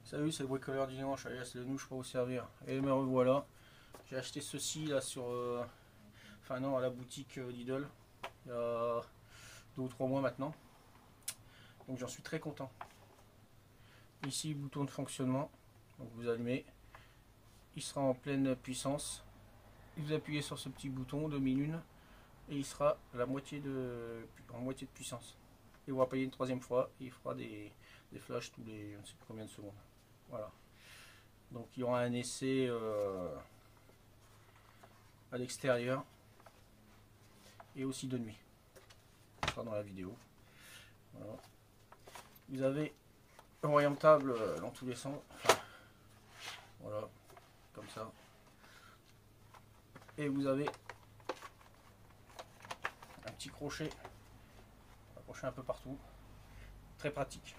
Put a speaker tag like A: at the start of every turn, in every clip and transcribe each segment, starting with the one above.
A: Salut, c'est le bricoleur du dimanche, alias le nous, je peux vous servir. Et me revoilà. J'ai acheté ceci là sur. Enfin, non, à la boutique Lidl. Il y a 2 ou 3 mois maintenant. Donc j'en suis très content. Ici, bouton de fonctionnement. Donc vous allumez. Il sera en pleine puissance. Vous appuyez sur ce petit bouton, demi-lune. Et il sera en moitié de puissance. Et vous rappuyez une troisième fois. Et il fera des flashs tous les je ne sais plus combien de secondes. Voilà. Donc il y aura un essai à l'extérieur et aussi de nuit. Ce sera dans la vidéo. Voilà. Vous avez orientable dans tous les sens. Enfin, voilà, comme ça. Et vous avez un petit crochet accroché un peu partout. Très pratique.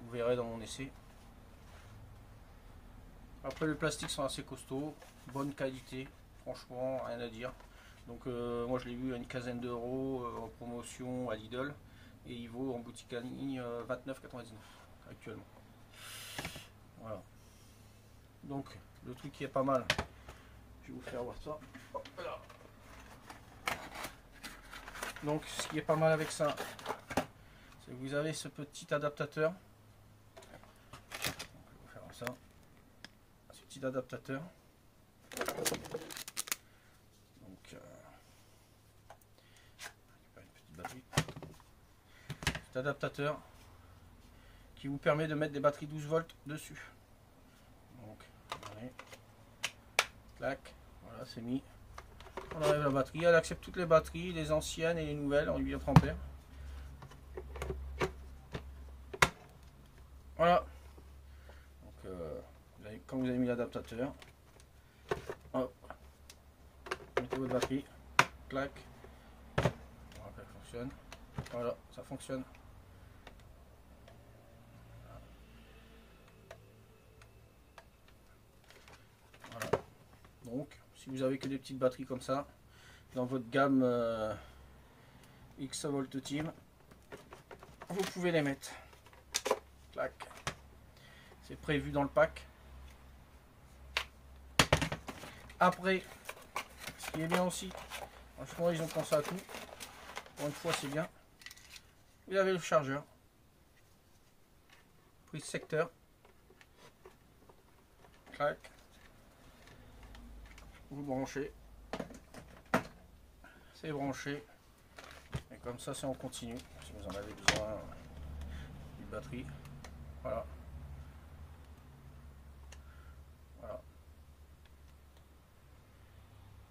A: Vous verrez dans mon essai. Après, les plastiques sont assez costauds, bonne qualité, franchement rien à dire. Donc moi je l'ai vu à une quinzaine d'euros en promotion à Lidl et il vaut en boutique en ligne 29,99 actuellement. Voilà. Donc le truc qui est pas mal, je vais vous faire voir ça. Hop là. Donc ce qui est pas mal avec ça, c'est que vous avez ce petit adaptateur. Donc, je vais vous faire ça. Adaptateur. Donc une petite batterie. Cet adaptateur qui vous permet de mettre des batteries 12 volts dessus. Donc allez. Clac, voilà, c'est mis. On enlève la batterie, elle accepte toutes les batteries, les anciennes et les nouvelles en 8 ampères. Voilà. Donc quand vous avez mis l'adaptateur, mettez votre batterie, clac, voilà, elle fonctionne, voilà, ça fonctionne. Voilà. Donc, si vous avez que des petites batteries comme ça, dans votre gamme X Volt Team, vous pouvez les mettre. Clac. C'est prévu dans le pack. Après, ce qui est bien aussi, franchement ils ont pensé à tout. Pour une fois c'est bien. Vous avez le chargeur. Prise secteur. Clac. Vous branchez. C'est branché. Et comme ça c'est en continu. Si vous en avez besoin d'une batterie. Voilà. Voilà.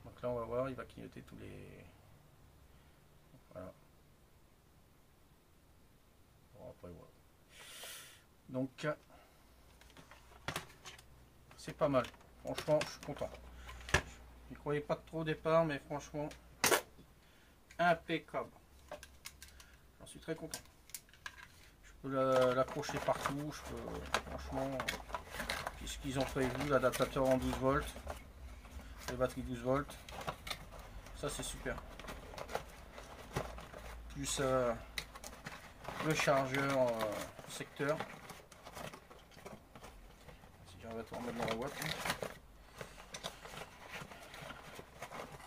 A: Donc là on va voir, il va clignoter tous les... Voilà. Bon, après, voilà. Donc c'est pas mal. Franchement, je suis content. Je n'y croyais pas trop au départ, mais franchement, impeccable. J'en suis très content. Je peux l'accrocher partout. Je peux, franchement, puisqu'ils ont prévu l'adaptateur en 12 volts, les batteries 12 volts, ça c'est super. Plus le chargeur secteur. Si j'arrive à tout remettre dans la boîte.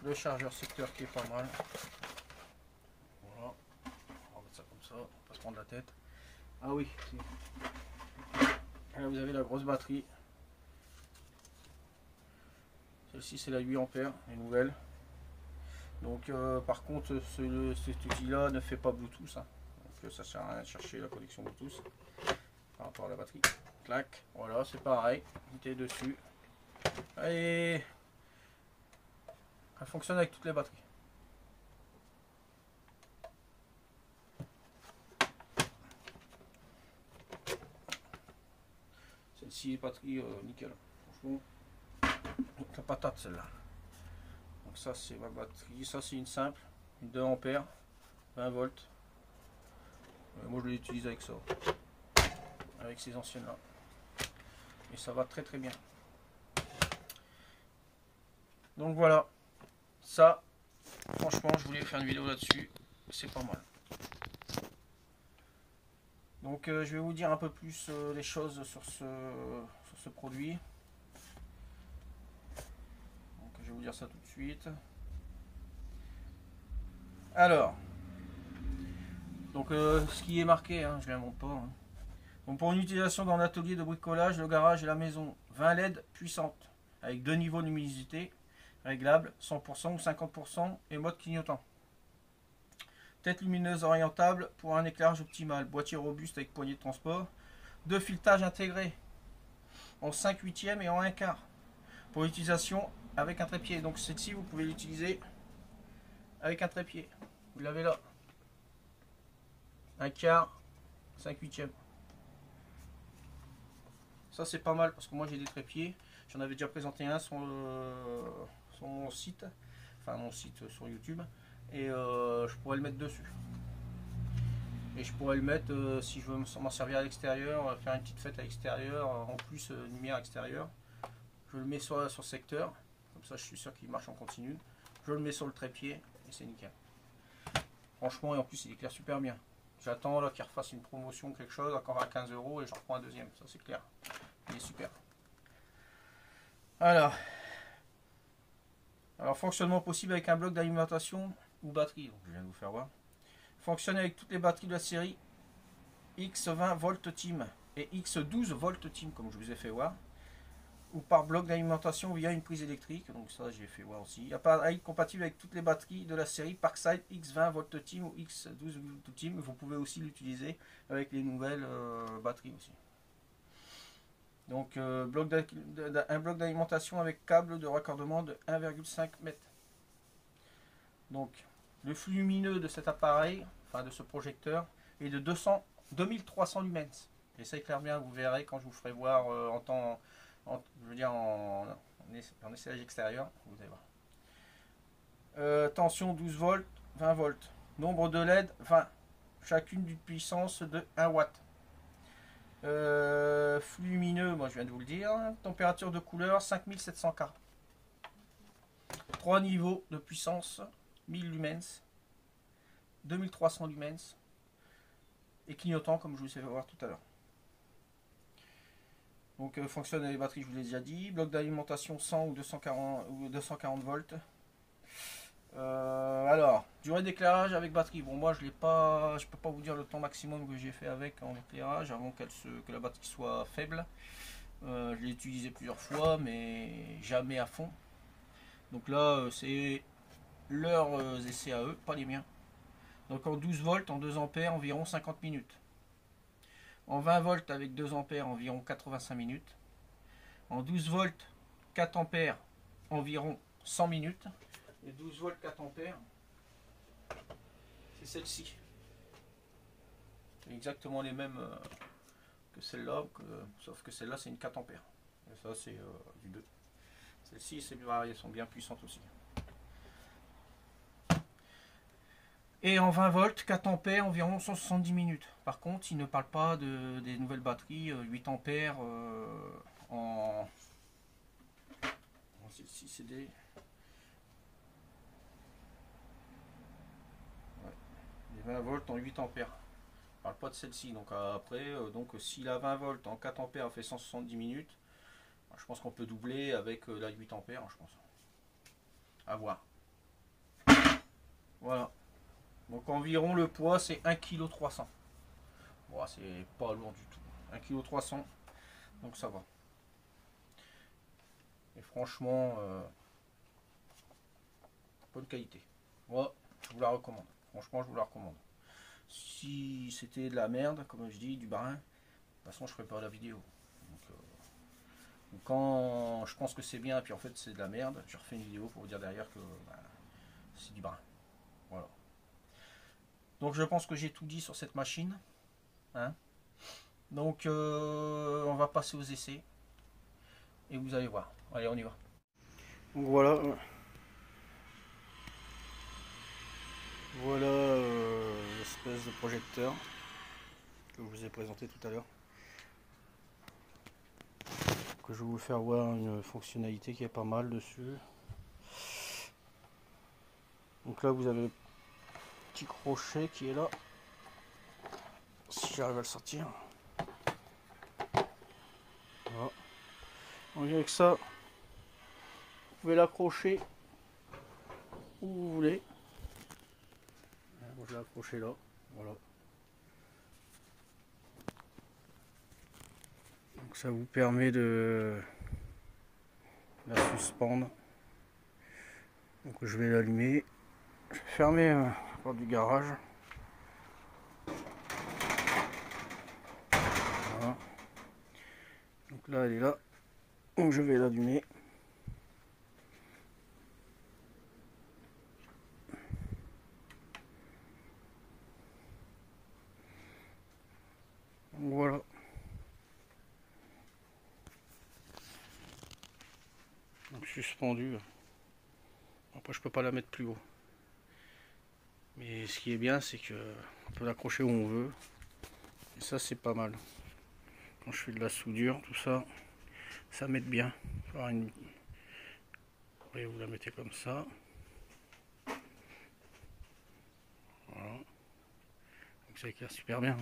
A: Le chargeur secteur qui est pas mal. Voilà. On va mettre ça comme ça, on va pas se prendre la tête. Ah oui, si. Là vous avez la grosse batterie. Celle-ci c'est la 8 ampères, les nouvelles. Donc par contre cet outil là ne fait pas Bluetooth, hein. Donc ça sert à rien de chercher la connexion Bluetooth par rapport à la batterie. Clac, voilà, c'est pareil, mettez dessus. Et elle fonctionne avec toutes les batteries. Celle-ci est batterie nickel, franchement la patate celle-là. Donc ça c'est ma batterie, ça c'est une simple, une 2 ampères, 20 volts. Moi je l'utilise avec ça, avec ces anciennes là. Et ça va très très bien. Donc voilà, ça franchement je voulais faire une vidéo là-dessus, c'est pas mal. Donc Donc je vais vous dire un peu plus les choses sur ce produit. Donc, je vais vous dire ça tout de suite. Alors, donc ce qui est marqué, hein, je ne l'invente pas. Hein. Donc pour une utilisation dans l'atelier de bricolage, le garage et la maison, 20 LED puissantes, avec 2 niveaux de luminosité, réglables, 100% ou 50% et mode clignotant. Tête lumineuse orientable pour un éclairage optimal, boîtier robuste avec poignée de transport, 2 filetages intégrés en 5/8 et en 1/4 pour l'utilisation avec un trépied. Donc celle-ci vous pouvez l'utiliser avec un trépied. Vous l'avez là. 1/4, 5/8. Ça c'est pas mal parce que moi j'ai des trépieds. J'en avais déjà présenté un sur mon site. Enfin mon site sur YouTube. Et je pourrais le mettre dessus. Et je pourrais le mettre si je veux m'en servir à l'extérieur, faire une petite fête à l'extérieur, en plus lumière extérieure. Je le mets sur secteur. Comme ça je suis sûr qu'il marche en continu. Je le mets sur le trépied et c'est nickel. Franchement, et en plus il éclaire super bien. J'attends là qu'il refasse une promotion, quelque chose, encore à 15 € et j'en reprends un deuxième, ça c'est clair. Il est super. Alors, fonctionnement possible avec un bloc d'alimentation ou batterie. Donc, je viens de vous faire voir. Fonctionne avec toutes les batteries de la série X20 Volt Team et X12 Volt Team, comme je vous ai fait voir. Ou par bloc d'alimentation via une prise électrique, donc ça j'ai fait voir aussi. Appareil compatible avec toutes les batteries de la série Parkside X20 Volt Team ou X12 Volt Team. Vous pouvez aussi l'utiliser avec les nouvelles batteries aussi. Donc un bloc d'alimentation avec câble de raccordement de 1,5 m. Donc le flux lumineux de cet appareil, enfin de ce projecteur, est de 2300 lumens. Et ça éclaire bien, vous verrez quand je vous ferai voir en essayage extérieur, vous allez voir. Tension 12 volts, 20 volts. Nombre de LED 20, chacune d'une puissance de 1 watt. Flux lumineux, moi je viens de vous le dire. Température de couleur 5700 K. 3 niveaux de puissance, 1000 lumens, 2300 lumens et clignotant comme je vous ai fait voir tout à l'heure. Donc fonctionne avec les batteries, je vous l'ai déjà dit. Bloc d'alimentation 100 ou 240 volts. Alors, durée d'éclairage avec batterie. Bon, moi je peux pas vous dire le temps maximum que j'ai fait avec en éclairage avant que la batterie soit faible. Je l'ai utilisé plusieurs fois, mais jamais à fond. Donc là, c'est leurs essais à eux, pas les miens. Donc en 12 volts, en 2 ampères, environ 50 minutes. En 20 volts avec 2 ampères, environ 85 minutes. En 12 volts, 4 ampères, environ 100 minutes. Et 12 volts 4 ampères, c'est celle-ci. C'est exactement les mêmes que celle-là, sauf que celle-là c'est une 4 ampères. Et ça c'est du 2. Celles-ci elles sont bien puissantes aussi. Et en 20 volts, 4 ampères, environ 170 minutes. Par contre, il ne parle pas des nouvelles batteries 8 ampères en celle-ci c'est des... Les 20 volts en 8 ampères. Je parle pas de celle-ci. Donc après, si la 20 volts en 4 ampères a fait 170 minutes, je pense qu'on peut doubler avec la 8 ampères, je pense. À voir. Voilà. Donc environ le poids c'est 1,3 kg. Bon, c'est pas lourd du tout. 1,3 kg. Donc ça va. Et franchement, bonne qualité. Moi, je vous la recommande. Franchement, je vous la recommande. Si c'était de la merde, comme je dis, du barin, de toute façon, je ferai pas la vidéo. Donc, quand je pense que c'est bien, puis en fait, c'est de la merde, je refais une vidéo pour vous dire derrière que c'est du barin. Voilà. Donc, je pense que j'ai tout dit sur cette machine. Hein. Donc, on va passer aux essais. Et vous allez voir. Allez, on y va. Donc, voilà. Voilà l'espèce de projecteur que je vous ai présenté tout à l'heure. Que je vais vous faire voir une fonctionnalité qui est pas mal dessus. Donc là vous avez le petit crochet qui est là. si j'arrive à le sortir. Voilà. Donc avec ça, vous pouvez l'accrocher où vous voulez. Moi je l'ai accroché là, voilà. Donc ça vous permet de la suspendre. Donc je vais l'allumer. Je vais fermer la porte du garage. Voilà. Donc là elle est là. Donc je vais l'allumer. Voilà. Donc suspendu. Après je peux pas la mettre plus haut. Mais ce qui est bien c'est que on peut l'accrocher où on veut. Et ça c'est pas mal. Quand je fais de la soudure, tout ça, ça m'aide bien. Vous voyez, vous la mettez comme ça. Voilà. Donc ça éclaire super bien.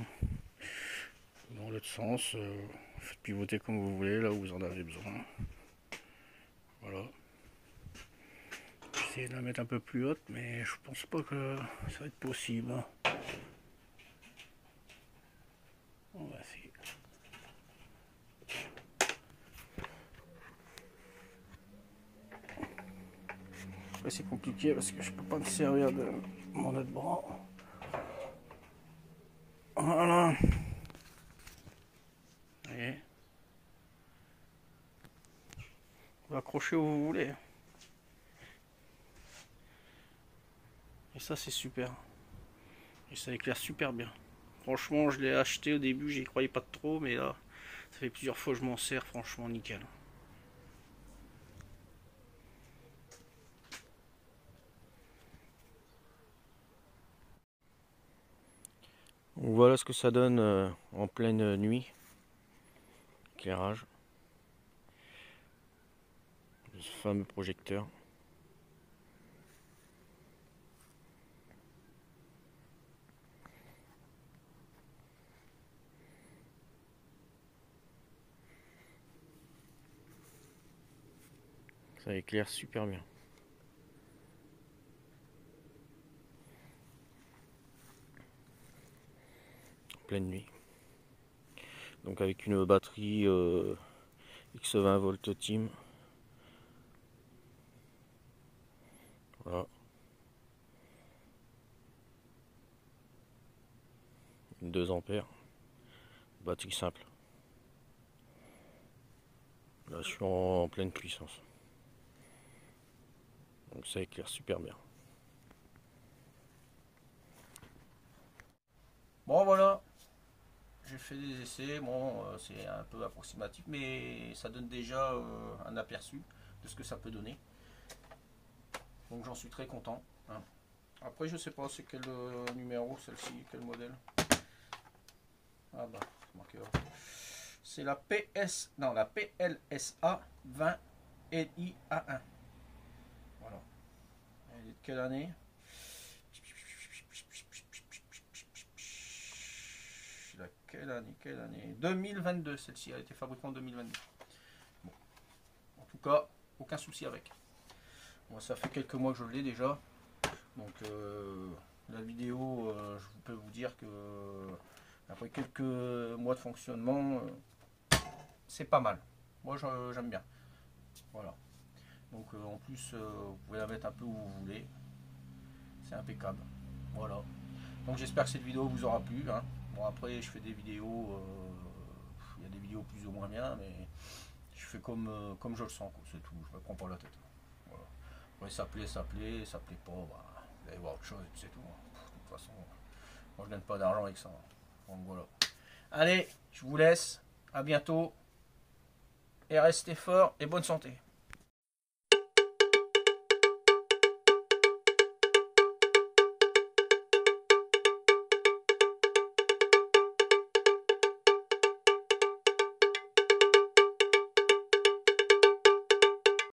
A: Dans l'autre sens, vous faites pivoter comme vous voulez, là où vous en avez besoin. Voilà. J'essaie de la mettre un peu plus haute, mais je pense pas que ça va être possible. On va essayer. Après c'est compliqué parce que je peux pas me servir de mon autre bras. Voilà. Et vous accrochez où vous voulez. Et ça c'est super. Et ça éclaire super bien. Franchement je l'ai acheté au début, j'y croyais pas trop, mais là ça fait plusieurs fois que je m'en sers, franchement nickel. Voilà ce que ça donne en pleine nuit. Éclairage. Ce fameux projecteur. Ça éclaire super bien. En pleine nuit. Donc avec une batterie X20 volt Team. Voilà. Une 2 ampères. Batterie simple. Là je suis en pleine puissance. Donc ça éclaire super bien. Bon voilà. J'ai fait des essais, bon c'est un peu approximatif mais ça donne déjà un aperçu de ce que ça peut donner. Donc j'en suis très content. Hein. Après je sais pas c'est quel numéro celle-ci, quel modèle. Ah bah c'est marqué là. C'est la la PLSA 20 LIA1. Voilà. Elle est de quelle année? Quelle année 2022, celle-ci a été fabriquée en 2022. Bon. En tout cas, aucun souci avec. Bon, ça fait quelques mois que je l'ai déjà. Donc la vidéo, je peux vous dire que après quelques mois de fonctionnement, c'est pas mal. Moi j'aime bien. Voilà. Donc en plus, vous pouvez la mettre un peu où vous voulez. C'est impeccable. Voilà. Donc j'espère que cette vidéo vous aura plu. Hein. Bon après je fais des vidéos, il y a des vidéos plus ou moins bien, mais je fais comme je le sens, c'est tout, je me prends pas la tête. Voilà. Après ça plaît pas, bah, vous allez voir autre chose et puis c'est tout. Hein. De toute façon, moi je gagne pas d'argent avec ça. Donc voilà. Allez, je vous laisse, à bientôt, et restez forts et bonne santé.